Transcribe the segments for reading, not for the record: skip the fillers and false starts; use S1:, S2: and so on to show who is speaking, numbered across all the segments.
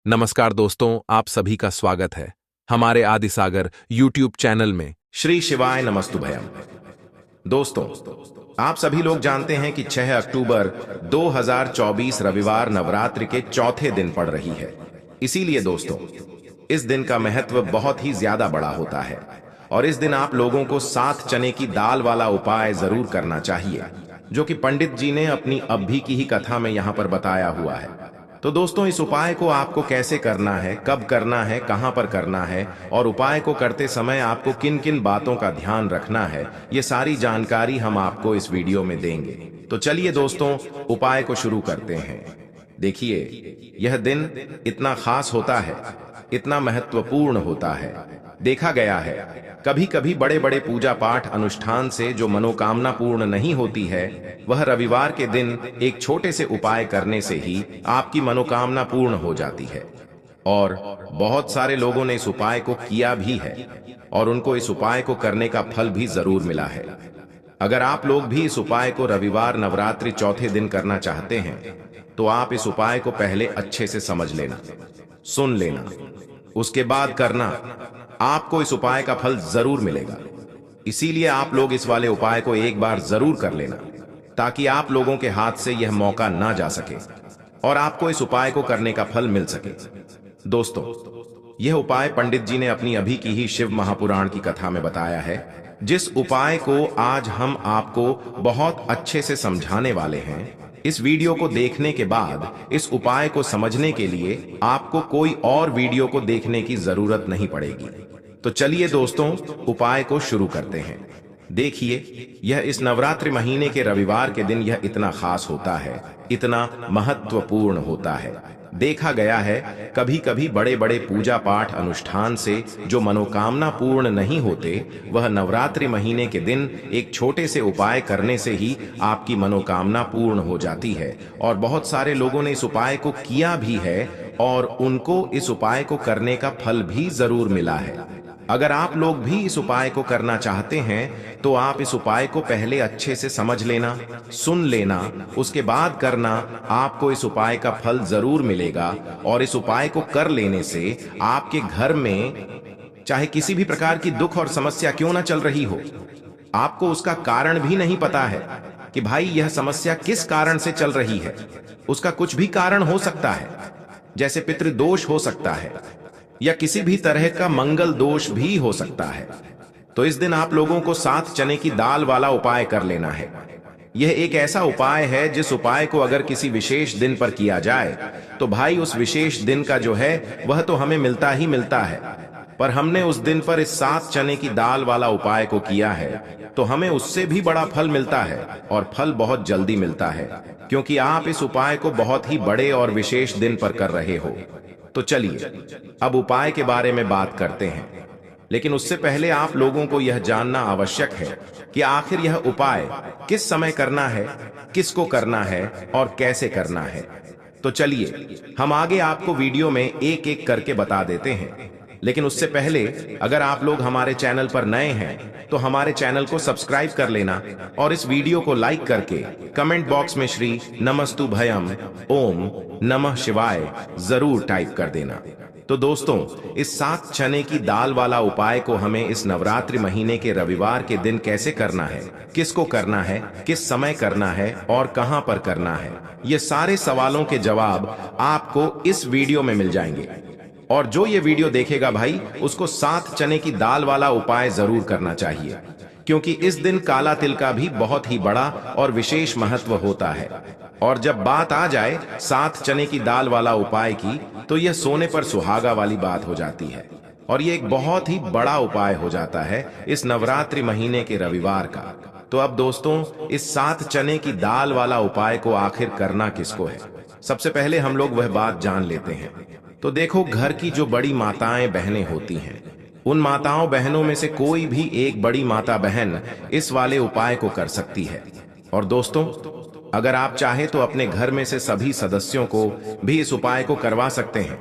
S1: नमस्कार दोस्तों, आप सभी का स्वागत है हमारे आदिसागर यूट्यूब चैनल में।
S2: श्री शिवाय नमस्तुभयम। दोस्तों, आप सभी लोग जानते हैं कि 6 अक्टूबर 2024 रविवार नवरात्रि के चौथे दिन पड़ रही है। इसीलिए दोस्तों, इस दिन का महत्व बहुत ही ज्यादा बड़ा होता है और इस दिन आप लोगों को 7 चने की दाल वाला उपाय जरूर करना चाहिए, जो कि पंडित जी ने अपनी अभी की ही कथा में यहाँ पर बताया हुआ है। तो दोस्तों, इस उपाय को आपको कैसे करना है, कब करना है, कहां पर करना है और उपाय को करते समय आपको किन किन बातों का ध्यान रखना है, ये सारी जानकारी हम आपको इस वीडियो में देंगे। तो चलिए दोस्तों, उपाय को शुरू करते हैं। देखिए, यह दिन इतना खास होता है, इतना महत्वपूर्ण होता है। देखा गया है कभी कभी बड़े बड़े पूजा पाठ अनुष्ठान से जो मनोकामना पूर्ण नहीं होती है, वह रविवार के दिन एक छोटे से उपाय करने से ही आपकी मनोकामना पूर्ण हो जाती है। और बहुत सारे लोगों ने इस उपाय को किया भी है और उनको इस उपाय को करने का फल भी जरूर मिला है। अगर आप लोग भी इस उपाय को रविवार नवरात्रि चौथे दिन करना चाहते हैं, तो आप इस उपाय को पहले अच्छे से समझ लेना, सुन लेना, उसके बाद करना। आपको इस उपाय का फल जरूर मिलेगा। इसीलिए आप लोग इस वाले उपाय को एक बार जरूर कर लेना, ताकि आप लोगों के हाथ से यह मौका ना जा सके और आपको इस उपाय को करने का फल मिल सके। दोस्तों, यह उपाय पंडित जी ने अपनी अभी की ही शिव महापुराण की कथा में बताया है। जिस उपाय को आज हम आपको बहुत अच्छे से समझाने वाले हैं, इस वीडियो को देखने के बाद इस उपाय को समझने के लिए आपको कोई और वीडियो को देखने की जरूरत नहीं पड़ेगी। तो चलिए दोस्तों, उपाय को शुरू करते हैं। देखिए, यह इस नवरात्रि महीने के रविवार के दिन यह इतना खास होता है, इतना महत्वपूर्ण होता है। देखा गया है कभी कभी बड़े बड़े पूजा पाठ अनुष्ठान से जो मनोकामना पूर्ण नहीं होते, वह नवरात्रि महीने के दिन एक छोटे से उपाय करने से ही आपकी मनोकामना पूर्ण हो जाती है। और बहुत सारे लोगों ने इस उपाय को किया भी है और उनको इस उपाय को करने का फल भी जरूर मिला है। अगर आप लोग भी इस उपाय को करना चाहते हैं, तो आप इस उपाय को पहले अच्छे से समझ लेना, सुन लेना, उसके बाद करना। आपको इस उपाय का फल जरूर मिलेगा और इस उपाय को कर लेने से आपके घर में चाहे किसी भी प्रकार की दुख और समस्या क्यों ना चल रही हो, आपको उसका कारण भी नहीं पता है कि भाई यह समस्या किस कारण से चल रही है। उसका कुछ भी कारण हो सकता है, जैसे पितृदोष हो सकता है या किसी भी तरह का मंगल दोष भी हो सकता है। तो इस दिन आप लोगों को 7 चने की दाल वाला उपाय कर लेना है। यह एक ऐसा उपाय है जिस उपाय को अगर किसी विशेष दिन पर किया जाए, तो भाई उस विशेष दिन का जो है वह तो हमें मिलता ही मिलता है। पर हमने उस दिन पर इस 7 चने की दाल वाला उपाय को किया है, तो हमें उससे भी बड़ा फल मिलता है और फल बहुत जल्दी मिलता है, क्योंकि आप इस उपाय को बहुत ही बड़े और विशेष दिन पर कर रहे हो। तो चलिए अब उपाय के बारे में बात करते हैं, लेकिन उससे पहले आप लोगों को यह जानना आवश्यक है कि आखिर यह उपाय किस समय करना है, किसको करना है और कैसे करना है। तो चलिए हम आगे आपको वीडियो में एक एक करके बता देते हैं। लेकिन उससे पहले अगर आप लोग हमारे चैनल पर नए हैं, तो हमारे चैनल को सब्सक्राइब कर लेना और इस वीडियो को लाइक करके कमेंट बॉक्स में श्री नमस्तुभयम ओम नमः शिवाय जरूर टाइप कर देना। तो दोस्तों, इस 7 चने की दाल वाला उपाय को हमें इस नवरात्रि महीने के रविवार के दिन कैसे करना है, किसको करना है, किस समय करना है और कहां पर करना है, ये सारे सवालों के जवाब आपको इस वीडियो में मिल जाएंगे। और जो ये वीडियो देखेगा भाई, उसको 7 चने की दाल वाला उपाय जरूर करना चाहिए, क्योंकि इस दिन काला तिल का भी बहुत ही बड़ा और विशेष महत्व होता है। और जब बात आ जाए 7 चने की दाल वाला उपाय की, तो यह सोने पर सुहागा वाली बात हो जाती है और ये एक बहुत ही बड़ा उपाय हो जाता है इस नवरात्रि महीने के रविवार का। तो अब दोस्तों, इस 7 चने की दाल वाला उपाय को आखिर करना किसको है, सबसे पहले हम लोग वह बात जान लेते हैं। तो देखो, घर की जो बड़ी माताएं बहनें होती हैं, उन माताओं बहनों में से कोई भी एक बड़ी माता बहन इस वाले उपाय को कर सकती है। और दोस्तों, अगर आप चाहे तो अपने घर में से सभी सदस्यों को भी इस उपाय को करवा सकते हैं।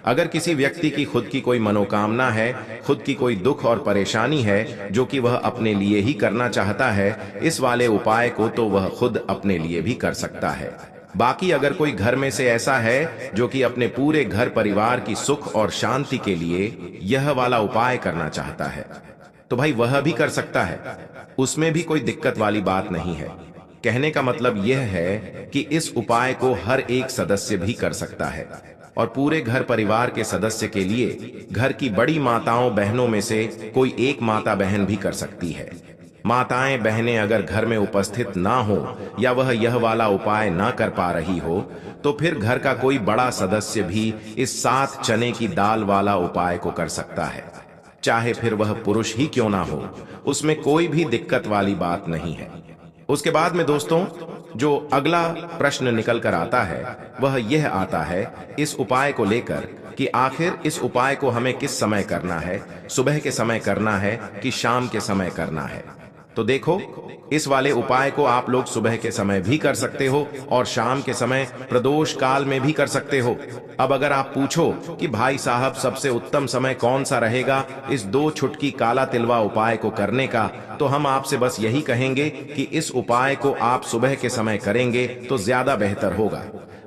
S2: अगर किसी व्यक्ति की खुद की कोई मनोकामना है, खुद की कोई दुख और परेशानी है जो कि वह अपने लिए ही करना चाहता है इस वाले उपाय को, तो वह खुद अपने लिए भी कर सकता है। बाकी अगर कोई घर में से ऐसा है जो कि अपने पूरे घर परिवार की सुख और शांति के लिए यह वाला उपाय करना चाहता है, तो भाई वह भी कर सकता है। उसमें भी कोई दिक्कत वाली बात नहीं है। कहने का मतलब यह है कि इस उपाय को हर एक सदस्य भी कर सकता है और पूरे घर परिवार के सदस्य के लिए घर की बड़ी माताओं बहनों में से कोई एक माता बहन भी कर सकती है। माताएं बहनें अगर घर में उपस्थित ना हो या वह यह वाला उपाय ना कर पा रही हो, तो फिर घर का कोई बड़ा सदस्य भी इस 7 चने की दाल वाला उपाय को कर सकता है। चाहे फिर वह पुरुष ही क्यों ना हो, उसमें कोई भी दिक्कत वाली बात नहीं है। उसके बाद में दोस्तों जो अगला प्रश्न निकल कर आता है वह यह आता है इस उपाय को लेकर कि आखिर इस उपाय को हमें किस समय करना है, सुबह के समय करना है कि शाम के समय करना है। तो देखो, इस वाले उपाय को आप लोग सुबह के समय भी कर सकते हो और शाम के समय प्रदोष काल में भी कर सकते हो। अब अगर आप पूछो कि भाई साहब सबसे उत्तम समय कौन सा रहेगा इस 2 छुटकी काला तिलवा उपाय को करने का, तो हम आपसे बस यही कहेंगे कि इस उपाय को आप सुबह के समय करेंगे तो ज्यादा बेहतर होगा।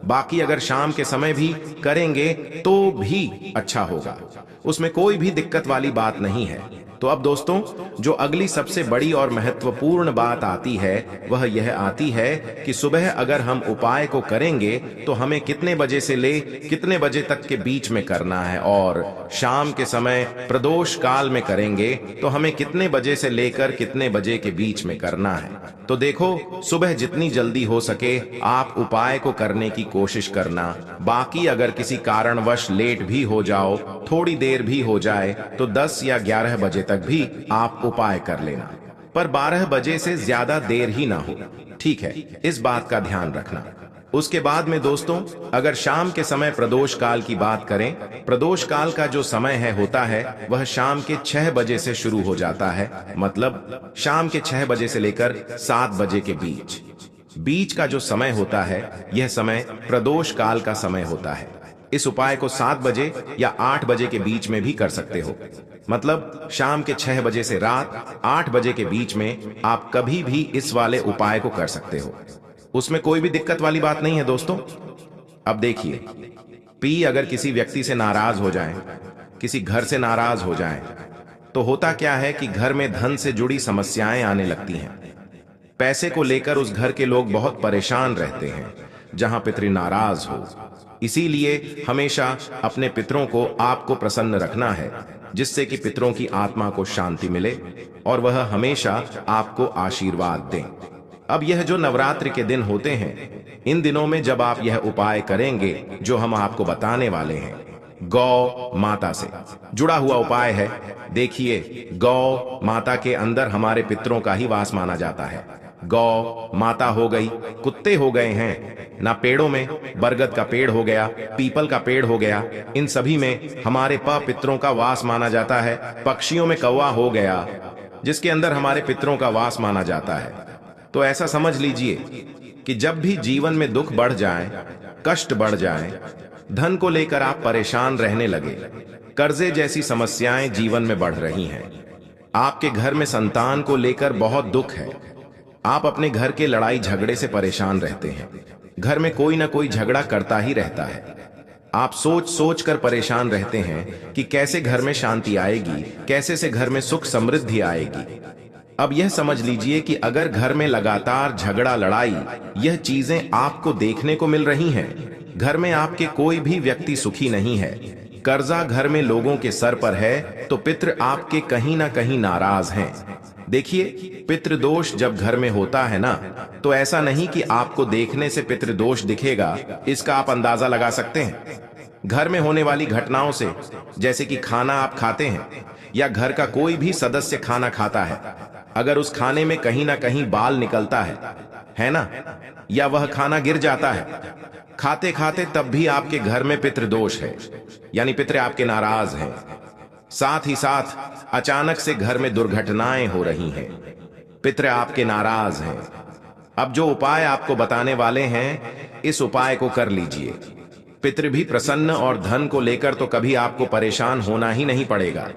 S2: बाकी अगर शाम के समय भी करेंगे तो भी अच्छा होगा, उसमें कोई भी दिक्कत वाली बात नहीं है। तो अब दोस्तों जो अगली सबसे बड़ी और महत्वपूर्ण बात आती है वह यह आती है कि सुबह अगर हम उपाय को करेंगे तो हमें कितने बजे से ले कितने बजे तक के बीच में करना है, और शाम के समय प्रदोष काल में करेंगे तो हमें कितने बजे से लेकर कितने बजे के बीच में करना है। तो देखो, सुबह जितनी जल्दी हो सके आप उपाय को करने की कोशिश करना। बाकी अगर किसी कारणवश लेट भी हो जाओ, थोड़ी देर भी हो जाए, तो 10 या 11 बजे तक भी आप उपाय कर लेना, पर 12 बजे से ज्यादा देर ही ना हो। ठीक है, इस बात का ध्यान रखना। उसके बाद में दोस्तों अगर शाम के समय प्रदोष काल की बात करें, प्रदोष काल का जो समय होता है वह शाम के 6 बजे से शुरू हो जाता है। मतलब शाम के 6 बजे से लेकर 7 बजे के बीच का जो समय होता है यह समय प्रदोष काल का समय होता है। इस उपाय को 7 बजे या 8 बजे के बीच में भी कर सकते हो। मतलब शाम के 6 बजे से रात 8 बजे के बीच में आप कभी भी इस वाले उपाय को कर सकते हो, उसमें कोई भी दिक्कत वाली बात नहीं है दोस्तों। अब देखिए, पी अगर किसी व्यक्ति से नाराज हो जाए, किसी घर से नाराज हो जाए, तो होता क्या है कि घर में धन से जुड़ी समस्याएं आने लगती हैं। पैसे को लेकर उस घर के लोग बहुत परेशान रहते हैं जहां पितृ नाराज हो। इसीलिए हमेशा अपने पितरों को आपको प्रसन्न रखना है, जिससे कि पितरों की आत्मा को शांति मिले और वह हमेशा आपको आशीर्वाद दें। अब यह जो नवरात्रि के दिन होते हैं, इन दिनों में जब आप यह उपाय करेंगे जो हम आपको बताने वाले हैं, गौ माता से जुड़ा हुआ उपाय है। देखिए, गौ माता के अंदर हमारे पितरों का ही वास माना जाता है। गौ माता हो गई, कुत्ते हो गए हैं ना, पेड़ों में बरगद का पेड़ हो गया, पीपल का पेड़ हो गया, इन सभी में हमारे पितरों का वास माना जाता है। पक्षियों में कौवा हो गया, जिसके अंदर हमारे पितरों का वास माना जाता है। तो ऐसा समझ लीजिए कि जब भी जीवन में दुख बढ़ जाए, कष्ट बढ़ जाए, धन को लेकर आप परेशान रहने लगे, कर्जे जैसी समस्याएं जीवन में बढ़ रही हैं, आपके घर में संतान को लेकर बहुत दुख है, आप अपने घर के लड़ाई झगड़े से परेशान रहते हैं, घर में कोई ना कोई झगड़ा करता ही रहता है, आप सोच सोच कर परेशान रहते हैं कि कैसे घर में शांति आएगी, कैसे से घर में सुख समृद्धि आएगी। अब यह समझ लीजिए कि अगर घर में लगातार झगड़ा लड़ाई यह चीजें आपको देखने को मिल रही हैं, घर में आपके कोई भी व्यक्ति सुखी नहीं है, कर्जा घर में लोगों के सर पर है, तो पितृ आपके कहीं ना कहीं नाराज हैं। देखिए, पितृदोष जब घर में होता है ना, तो ऐसा नहीं कि आपको देखने से पितृदोष दिखेगा, इसका आप अंदाजा लगा सकते हैं। घर में होने वाली घटनाओं से, जैसे कि खाना आप खाते हैं या घर का कोई भी सदस्य खाना खाता है, अगर उस खाने में कहीं ना कहीं बाल निकलता है ना, या वह खाना गिर जाता है खाते खाते, तब भी आपके घर में पितृदोष है, यानी पितृ आपके नाराज हैं। साथ ही साथ अचानक से घर में दुर्घटनाएं हो रही हैं, पितृ आपके नाराज हैं। अब जो उपाय आपको बताने वाले हैं, इस उपाय को कर लीजिए, पितृ भी प्रसन्न और धन को लेकर तो कभी आपको परेशान होना ही नहीं पड़ेगा।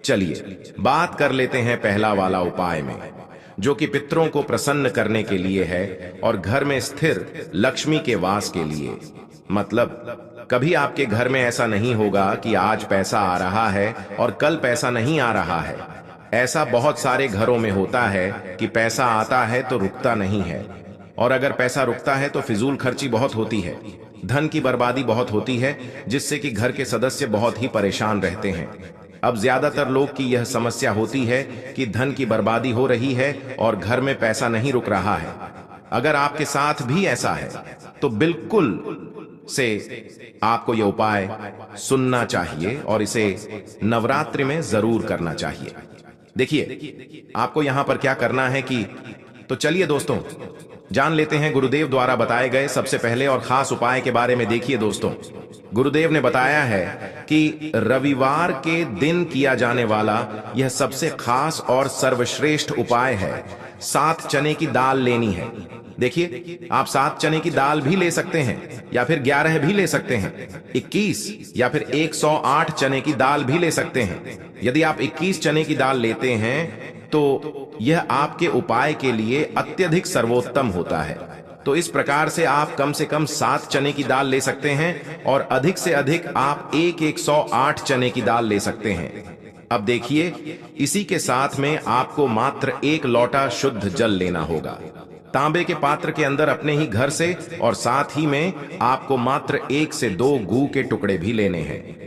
S2: चलिए बात कर लेते हैं पहला वाला उपाय में। जो कि पितरों को प्रसन्न करने के लिए है और घर में स्थिर लक्ष्मी के वास के लिए। मतलब कभी आपके घर में ऐसा नहीं होगा कि आज पैसा आ रहा है और कल पैसा नहीं आ रहा है। ऐसा बहुत सारे घरों में होता है कि पैसा आता है तो रुकता नहीं है, और अगर पैसा रुकता है तो फिजूल खर्ची बहुत होती है, धन की बर्बादी बहुत होती है, जिससे कि घर के सदस्य बहुत ही परेशान रहते हैं। अब ज्यादातर लोग की यह समस्या होती है कि धन की बर्बादी हो रही है और घर में पैसा नहीं रुक रहा है। अगर आपके साथ भी ऐसा है तो बिल्कुल से आपको यह उपाय सुनना चाहिए और इसे नवरात्रि में जरूर करना चाहिए। देखिए आपको यहां पर क्या करना है कि, तो चलिए दोस्तों जान लेते हैं गुरुदेव द्वारा बताए गए सबसे पहले और खास उपाय के बारे में। देखिए दोस्तों, गुरुदेव ने बताया है कि रविवार के दिन किया जाने वाला यह सबसे खास और सर्वश्रेष्ठ उपाय है। 7 चने की दाल लेनी है। देखिए आप 7 चने की दाल भी ले सकते हैं या फिर 11 भी ले सकते हैं, 21 या फिर 108 चने की दाल भी ले सकते हैं। यदि आप 21 चने की दाल लेते हैं तो यह आपके उपाय के लिए अत्यधिक सर्वोत्तम होता है। तो इस प्रकार से आप कम से कम 7 चने की दाल ले सकते हैं और अधिक से अधिक आप 108 चने की दाल ले सकते हैं। अब देखिए इसी के साथ में आपको मात्र 1 लोटा शुद्ध जल लेना होगा, तांबे के पात्र के अंदर अपने ही घर से, और साथ ही में आपको मात्र 1 से 2 गू के टुकड़े भी लेने हैं।